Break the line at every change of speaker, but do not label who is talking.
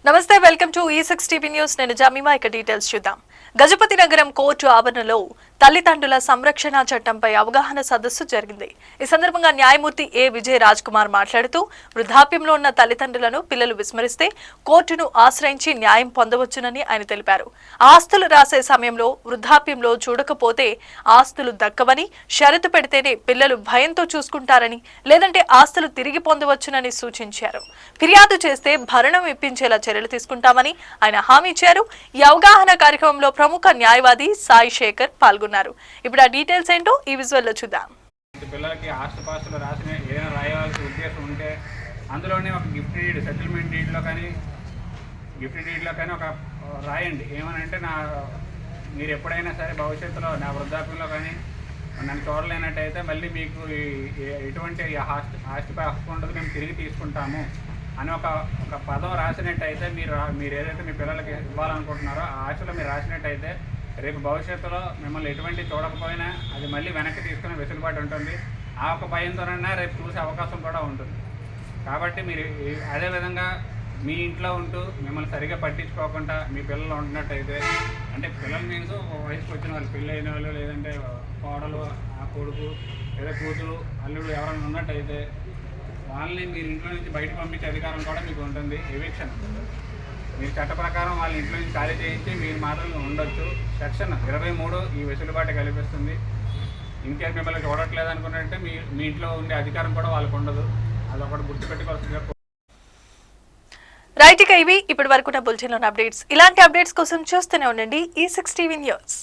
నమస్తే, welcome to E6 TV news. నేను Jemimah. ఇక డీటెయిల్స్ చూద్దాం. గజపతి నగరం కోర్టు ఆవరణలో తల్లిదండ్రుల సంరక్షణ చట్టంపై అవగాహన సదస్సు జరిగింది. ఈ సందర్భంగా న్యాయమూర్తి ఏ విజయ రాజ్ కుమార్ మాట్లాడుతూ వృద్ధాప్యంలో ఉన్న తల్లిదండ్రులను పిల్లలు విస్మరిస్తే కోర్టును ఆశ్రయించి న్యాయం పొందవచ్చునని ఆయన తెలిపారు. ఆస్తులు రాసే సమయంలో వృద్ధాప్యంలో చూడకపోతే ఆస్తులు దక్కవని, షరతు పెడితేనే పిల్లలు భయంతో చూసుకుంటారని, లేదంటే ఆస్తులు తిరిగి పొందవచ్చునని సూచించారు. ఫిర్యాదు చేస్తే భరణం ఇప్పించేలా చర్యలు తీసుకుంటామని ఆయన హామీ ఇచ్చారు. ఈ అవగాహన కార్యక్రమంలో ప్రముఖ న్యాయవాది సాయి శేఖర్ పాల్గొన్నారు. ఇప్పుడు ఆ డీటెయిల్స్ ఏంటో ఈ విజువల్ లో చూద్దాం.
పిల్లలకి ఆస్తిపాస్తులు రాసిన ఏదైనా రాయవలసిన ఉద్దేశం ఉంటే అందులోనే ఒక గిఫ్ట్ డీడ్, సెటిల్మెంట్ డీడ్లో కానీ ఒక రాయండి. ఏమనంటే మీరు ఎప్పుడైనా సరే భవిష్యత్తులో నా వృద్ధాప్యంలో కానీ నన్ను చూడలేనట్టయితే మళ్ళీ మీకు ఎటువంటి ఆస్తి హక్కు ఉండదు, మేము తిరిగి తీసుకుంటాము అని ఒక పదం రాసినట్టయితే మీరు ఏదైతే మీ పిల్లలకి ఇవ్వాలనుకుంటున్నారో ఆ ఆశలో మీరు రాసినట్టయితే రేపు భవిష్యత్తులో మిమ్మల్ని ఎటువంటి చూడకపోయినా అది మళ్ళీ వెనక్కి తీసుకునే వెసులుబాటు ఉంటుంది. ఆ ఒక భయంతోనైనా రేపు చూసే అవకాశం కూడా ఉంటుంది. కాబట్టి మీరు అదేవిధంగా మీ ఇంట్లో ఉంటూ మిమ్మల్ని సరిగ్గా పట్టించుకోకుండా మీ పిల్లలు ఉంటున్నట్టయితే, అంటే పిల్లలు మీన్స్ వయసుకు వచ్చిన వాళ్ళు, పెళ్ళి అయిన వాళ్ళు, లేదంటే కోడలు, ఆ కొడుకు లేదా కూతురు, అల్లుడు ఎవరైనా ఉన్నట్టయితే వాళ్ళని మీరు ఇంట్లో నుంచి బయట పంపించే అధికారం కూడా మీకు ఉంటుంది. ఎవిక్షన్ మీరు చట్ట ప్రకారం వాళ్ళ ఇంట్లో నుంచి ఖాళీ చేయించి మీరు మాత్రం ఉండొచ్చు. సెక్షన్ 23 ఈ వెసులుబాటు కల్పిస్తుంది. ఇంకేం మిమ్మల్ని చూడట్లేదు అనుకున్నట్టే మీ ఇంట్లో ఉండే అధికారం కూడా వాళ్ళకు ఉండదు. అదొకటి గుర్తుపెట్టుకోవాల్సిందిగా.
రైట్, ఇక ఇవి ఇప్పటి వరకు నా బులెటిన్లోని అప్డేట్స్. ఇలాంటి అప్డేట్స్ కోసం చూస్తూనే ఉండండి E6 టీవీ న్యూస్.